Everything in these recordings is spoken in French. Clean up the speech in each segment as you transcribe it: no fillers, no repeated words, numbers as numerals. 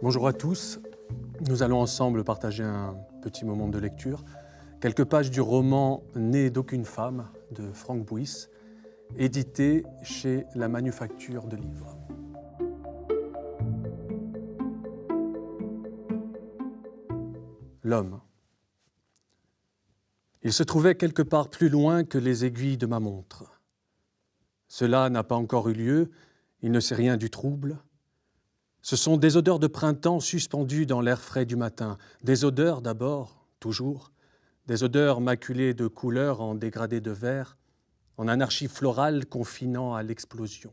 Bonjour à tous, nous allons ensemble partager un petit moment de lecture. Quelques pages du roman Né d'aucune femme de Franck Bouys, édité chez La Manufacture de Livres. L'homme. Il se trouvait quelque part plus loin que les aiguilles de ma montre. Cela n'a pas encore eu lieu, il ne sait rien du trouble. Ce sont des odeurs de printemps suspendues dans l'air frais du matin. Des odeurs d'abord, toujours, des odeurs maculées de couleurs en dégradé de vert, en anarchie florale confinant à l'explosion.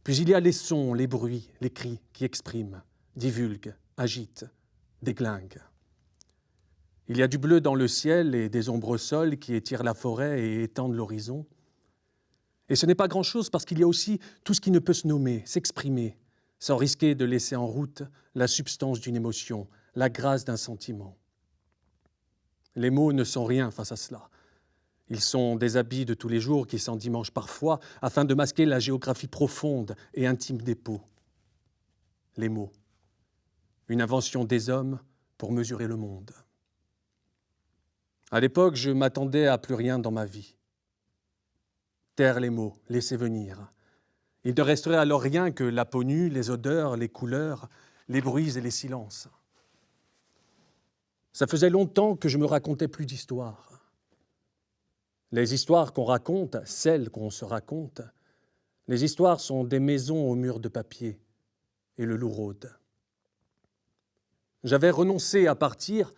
Puis il y a les sons, les bruits, les cris qui expriment, divulguent, agitent, déglinguent. Il y a du bleu dans le ciel et des ombres au sol qui étirent la forêt et étendent l'horizon. Et ce n'est pas grand-chose parce qu'il y a aussi tout ce qui ne peut se nommer, s'exprimer, sans risquer de laisser en route la substance d'une émotion, la grâce d'un sentiment. Les mots ne sont rien face à cela. Ils sont des habits de tous les jours qui s'endimanchent parfois afin de masquer la géographie profonde et intime des peaux. Les mots, une invention des hommes pour mesurer le monde. À l'époque, je m'attendais à plus rien dans ma vie. Taire les mots, laisser venir. Il ne resterait alors rien que la peau nue, les odeurs, les couleurs, les bruits et les silences. Ça faisait longtemps que je me racontais plus d'histoires. Les histoires qu'on raconte, celles qu'on se raconte, les histoires sont des maisons aux murs de papier et le loup rôde. J'avais renoncé à partir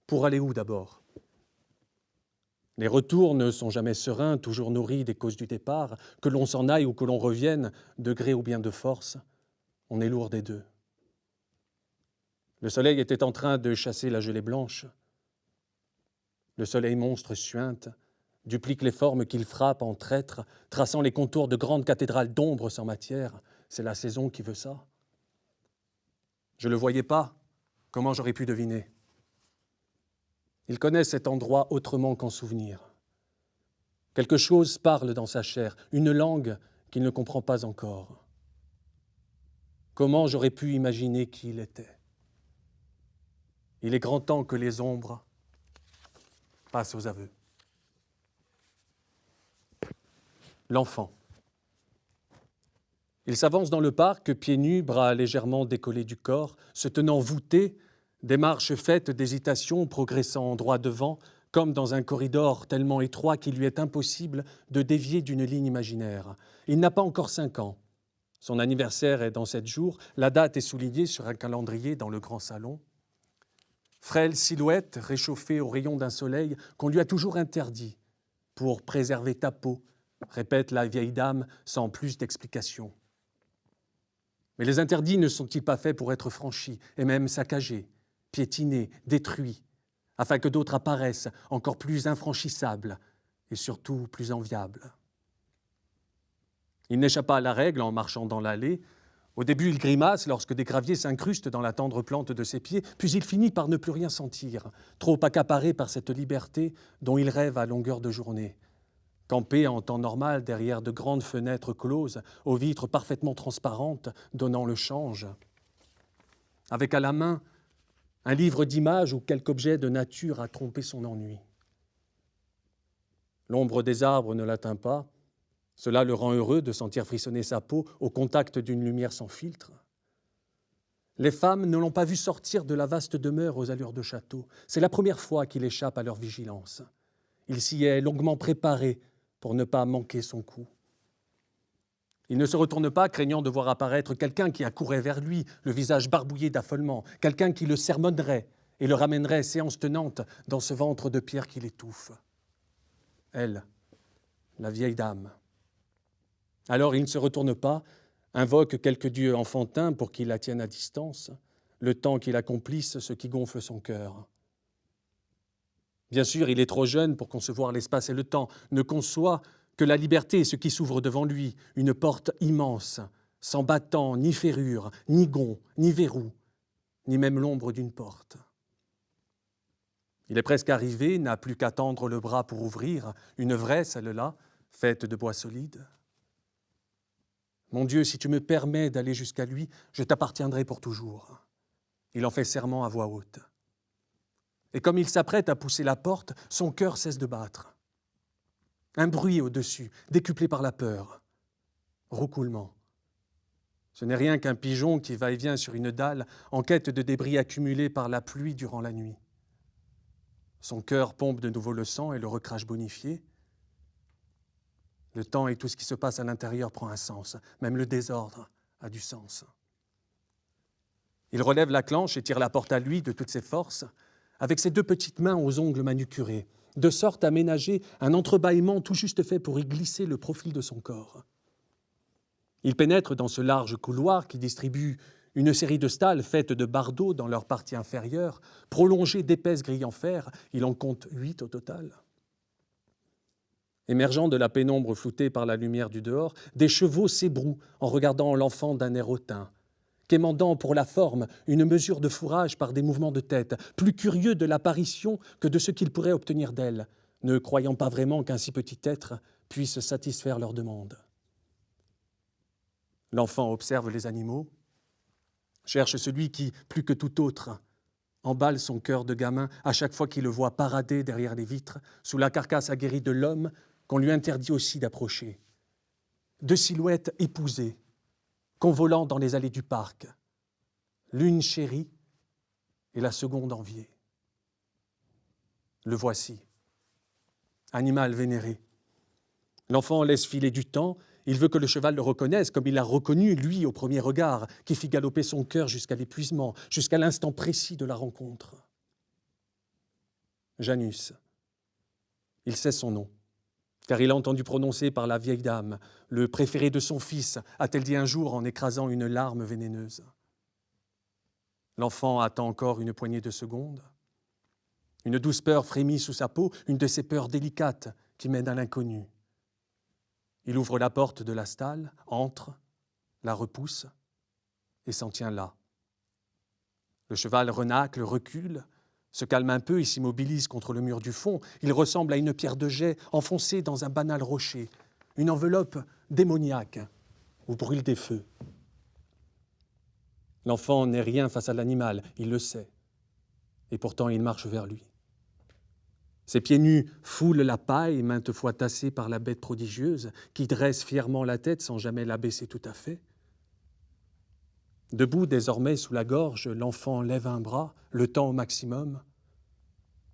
pour aller où d'abord ? Les retours ne sont jamais sereins, toujours nourris des causes du départ, que l'on s'en aille ou que l'on revienne, de gré ou bien de force, on est lourd des deux. Le soleil était en train de chasser la gelée blanche. Le soleil monstre suinte, duplique les formes qu'il frappe en traître, traçant les contours de grandes cathédrales d'ombre sans matière. C'est la saison qui veut ça. Je ne le voyais pas, comment j'aurais pu deviner ? Il connaît cet endroit autrement qu'en souvenir. Quelque chose parle dans sa chair, une langue qu'il ne comprend pas encore. Comment j'aurais pu imaginer qui il était ? Il est grand temps que les ombres passent aux aveux. L'enfant. Il s'avance dans le parc, pieds nus, bras légèrement décollés du corps, se tenant voûté, des marches faites d'hésitation, progressant droit devant, comme dans un corridor tellement étroit qu'il lui est impossible de dévier d'une ligne imaginaire. Il n'a pas encore 5 ans. Son anniversaire est dans 7 jours. La date est soulignée sur un calendrier dans le grand salon. Frêle silhouette réchauffée au rayon d'un soleil qu'on lui a toujours interdit pour préserver ta peau, répète la vieille dame sans plus d'explication. Mais les interdits ne sont-ils pas faits pour être franchis et même saccagés, piétinés, détruits, afin que d'autres apparaissent encore plus infranchissables et surtout plus enviables ? Il n'échappe pas à la règle en marchant dans l'allée. Au début, il grimace lorsque des graviers s'incrustent dans la tendre plante de ses pieds, puis il finit par ne plus rien sentir, trop accaparé par cette liberté dont il rêve à longueur de journée. Campé en temps normal derrière de grandes fenêtres closes, aux vitres parfaitement transparentes, donnant le change. Avec à la main un livre d'images ou quelque objet de nature à tromper son ennui. L'ombre des arbres ne l'atteint pas. Cela le rend heureux de sentir frissonner sa peau au contact d'une lumière sans filtre. Les femmes ne l'ont pas vu sortir de la vaste demeure aux allures de château. C'est la première fois qu'il échappe à leur vigilance. Il s'y est longuement préparé pour ne pas manquer son coup. Il ne se retourne pas, craignant de voir apparaître quelqu'un qui accourait vers lui, le visage barbouillé d'affolement, quelqu'un qui le sermonnerait et le ramènerait séance tenante dans ce ventre de pierre qui l'étouffe. Elle, la vieille dame. Alors il ne se retourne pas, invoque quelque dieu enfantin pour qu'il la tienne à distance, le temps qu'il accomplisse ce qui gonfle son cœur. Bien sûr, il est trop jeune pour concevoir l'espace et le temps, ne conçoit que la liberté est ce qui s'ouvre devant lui, une porte immense, sans battant, ni ferrure, ni gond, ni verrou, ni même l'ombre d'une porte. Il est presque arrivé, n'a plus qu'à tendre le bras pour ouvrir, une vraie celle-là, faite de bois solide. Mon Dieu, si tu me permets d'aller jusqu'à lui, je t'appartiendrai pour toujours. » Il en fait serment à voix haute. Et comme il s'apprête à pousser la porte, son cœur cesse de battre. Un bruit au-dessus, décuplé par la peur. Roucoulement. Ce n'est rien qu'un pigeon qui va et vient sur une dalle en quête de débris accumulés par la pluie durant la nuit. Son cœur pompe de nouveau le sang et le recrache bonifié. Le temps et tout ce qui se passe à l'intérieur prend un sens. Même le désordre a du sens. Il relève la clenche et tire la porte à lui de toutes ses forces, avec ses 2 petites mains aux ongles manucurés, de sorte à ménager un entrebâillement tout juste fait pour y glisser le profil de son corps. Il pénètre dans ce large couloir qui distribue une série de stalles faites de bardeaux dans leur partie inférieure, prolongées d'épaisses grilles en fer. Il en compte 8 au total. Émergeant de la pénombre floutée par la lumière du dehors, des chevaux s'ébrouent en regardant l'enfant d'un air hautain, quémandant pour la forme une mesure de fourrage par des mouvements de tête, plus curieux de l'apparition que de ce qu'ils pourraient obtenir d'elle, ne croyant pas vraiment qu'un si petit être puisse satisfaire leurs demandes. L'enfant observe les animaux, cherche celui qui, plus que tout autre, emballe son cœur de gamin à chaque fois qu'il le voit parader derrière les vitres, sous la carcasse aguerrie de l'homme qu'on lui interdit aussi d'approcher. 2 silhouettes épousées, convolant dans les allées du parc, l'une chérie et la seconde enviée. Le voici, animal vénéré. L'enfant laisse filer du temps. Il veut que le cheval le reconnaisse comme il l'a reconnu, lui, au premier regard, qui fit galoper son cœur jusqu'à l'épuisement, jusqu'à l'instant précis de la rencontre. Janus. Il sait son nom, car il a entendu prononcer par la vieille dame, le préféré de son fils, a-t-elle dit un jour en écrasant une larme vénéneuse. L'enfant attend encore une poignée de secondes. Une douce peur frémit sous sa peau, une de ces peurs délicates qui mènent à l'inconnu. Il ouvre la porte de la stalle, entre, la repousse et s'en tient là. Le cheval renacle, recule, se calme un peu et s'immobilise contre le mur du fond. Il ressemble à une pierre de jet enfoncée dans un banal rocher, une enveloppe démoniaque où brûlent des feux. L'enfant n'est rien face à l'animal, il le sait, et pourtant il marche vers lui. Ses pieds nus foulent la paille, maintes fois tassée par la bête prodigieuse, qui dresse fièrement la tête sans jamais la baisser tout à fait. Debout désormais sous la gorge, l'enfant lève un bras, le tend au maximum,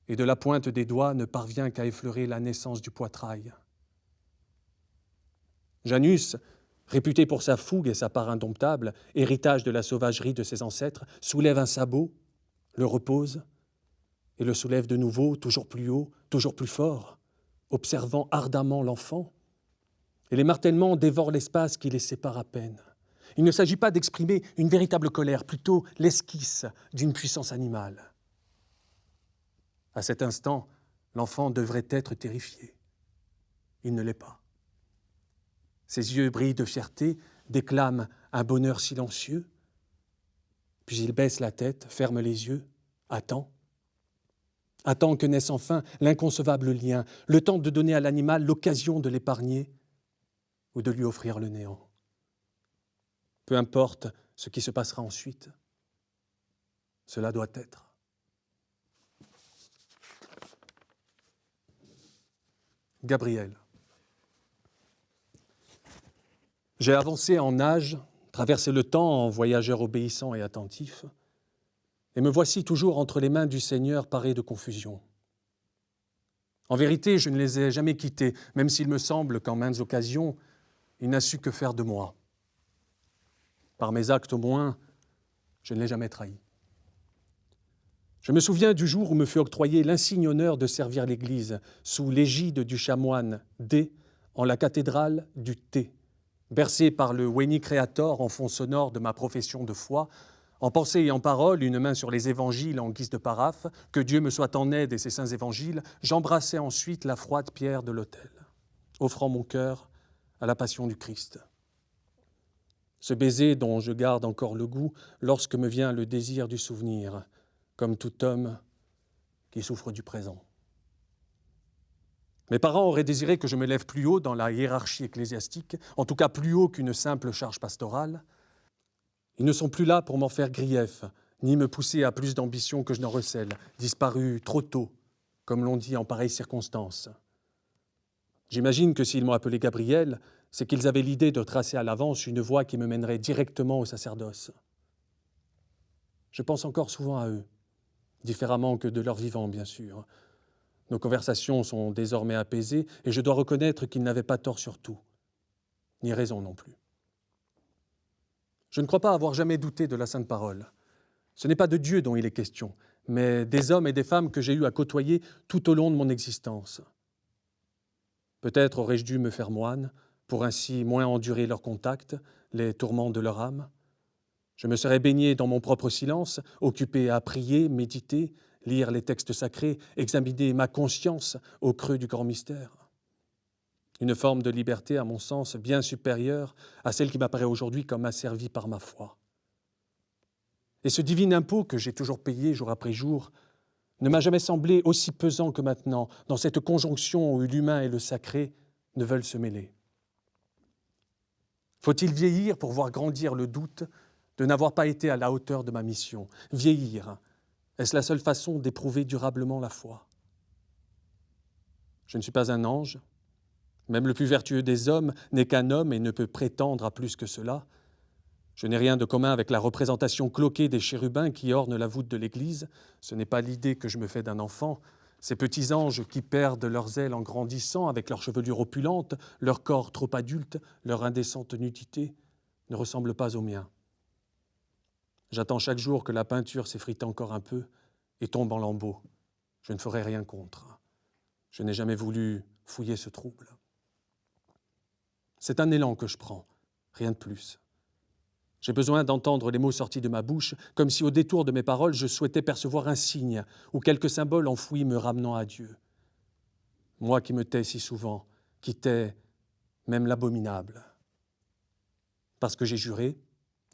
et de la pointe des doigts ne parvient qu'à effleurer la naissance du poitrail. Janus, réputé pour sa fougue et sa part indomptable, héritage de la sauvagerie de ses ancêtres, soulève un sabot, le repose, et le soulève de nouveau, toujours plus haut, toujours plus fort, observant ardemment l'enfant. Et les martèlements dévorent l'espace qui les sépare à peine. Il ne s'agit pas d'exprimer une véritable colère, plutôt l'esquisse d'une puissance animale. À cet instant, l'enfant devrait être terrifié. Il ne l'est pas. Ses yeux brillent de fierté, déclament un bonheur silencieux, puis il baisse la tête, ferme les yeux, attend que naisse enfin l'inconcevable lien, le temps de donner à l'animal l'occasion de l'épargner ou de lui offrir le néant. Peu importe ce qui se passera ensuite, cela doit être. Gabriel. J'ai avancé en âge, traversé le temps en voyageur obéissant et attentif, et me voici toujours entre les mains du Seigneur paré de confusion. En vérité, je ne les ai jamais quittés, même s'il me semble qu'en maintes occasions, il n'a su que faire de moi. Par mes actes au moins, je ne l'ai jamais trahi. Je me souviens du jour où me fut octroyé l'insigne honneur de servir l'Église sous l'égide du chanoine D en la cathédrale du T, bercé par le Veni Creator en fond sonore de ma profession de foi, en pensée et en parole, une main sur les évangiles en guise de paraphe, que Dieu me soit en aide et ses saints évangiles, j'embrassai ensuite la froide pierre de l'autel, offrant mon cœur à la passion du Christ. Ce baiser dont je garde encore le goût lorsque me vient le désir du souvenir, comme tout homme qui souffre du présent. Mes parents auraient désiré que je me lève plus haut dans la hiérarchie ecclésiastique, en tout cas plus haut qu'une simple charge pastorale. Ils ne sont plus là pour m'en faire grief, ni me pousser à plus d'ambition que je n'en recèle, disparus trop tôt, comme l'on dit en pareilles circonstances. J'imagine que s'ils m'ont appelé Gabriel, c'est qu'ils avaient l'idée de tracer à l'avance une voie qui me mènerait directement au sacerdoce. Je pense encore souvent à eux, différemment que de leur vivant, bien sûr. Nos conversations sont désormais apaisées et je dois reconnaître qu'ils n'avaient pas tort sur tout, ni raison non plus. Je ne crois pas avoir jamais douté de la Sainte Parole. Ce n'est pas de Dieu dont il est question, mais des hommes et des femmes que j'ai eu à côtoyer tout au long de mon existence. Peut-être aurais-je dû me faire moine, pour ainsi moins endurer leur contact, les tourments de leur âme. Je me serais baigné dans mon propre silence, occupé à prier, méditer, lire les textes sacrés, examiner ma conscience au creux du grand mystère. Une forme de liberté, à mon sens, bien supérieure à celle qui m'apparaît aujourd'hui comme asservie par ma foi. Et ce divin impôt que j'ai toujours payé jour après jour ne m'a jamais semblé aussi pesant que maintenant, dans cette conjonction où l'humain et le sacré ne veulent se mêler. Faut-il vieillir pour voir grandir le doute de n'avoir pas été à la hauteur de ma mission? Vieillir, est-ce la seule façon d'éprouver durablement la foi? Je ne suis pas un ange. Même le plus vertueux des hommes n'est qu'un homme et ne peut prétendre à plus que cela. Je n'ai rien de commun avec la représentation cloquée des chérubins qui ornent la voûte de l'Église. Ce n'est pas l'idée que je me fais d'un enfant. Ces petits anges qui perdent leurs ailes en grandissant, avec leur chevelure opulente, leur corps trop adulte, leur indécente nudité, ne ressemblent pas aux miens. J'attends chaque jour que la peinture s'effrite encore un peu et tombe en lambeaux. Je ne ferai rien contre. Je n'ai jamais voulu fouiller ce trouble. C'est un élan que je prends, rien de plus. J'ai besoin d'entendre les mots sortis de ma bouche, comme si au détour de mes paroles, je souhaitais percevoir un signe ou quelque symbole enfoui me ramenant à Dieu. Moi qui me tais si souvent, qui tais même l'abominable. Parce que j'ai juré,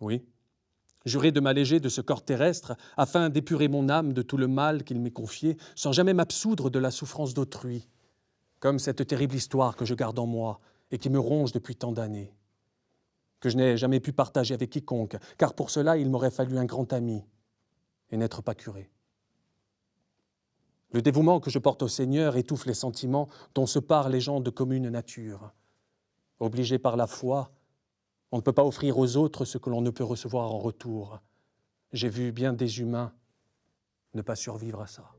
oui, juré de m'alléger de ce corps terrestre afin d'épurer mon âme de tout le mal qu'il m'est confié, sans jamais m'absoudre de la souffrance d'autrui, comme cette terrible histoire que je garde en moi et qui me ronge depuis tant d'années, que je n'ai jamais pu partager avec quiconque, car pour cela, il m'aurait fallu un grand ami et n'être pas curé. Le dévouement que je porte au Seigneur étouffe les sentiments dont se parlent les gens de commune nature. Obligés par la foi, on ne peut pas offrir aux autres ce que l'on ne peut recevoir en retour. J'ai vu bien des humains ne pas survivre à ça.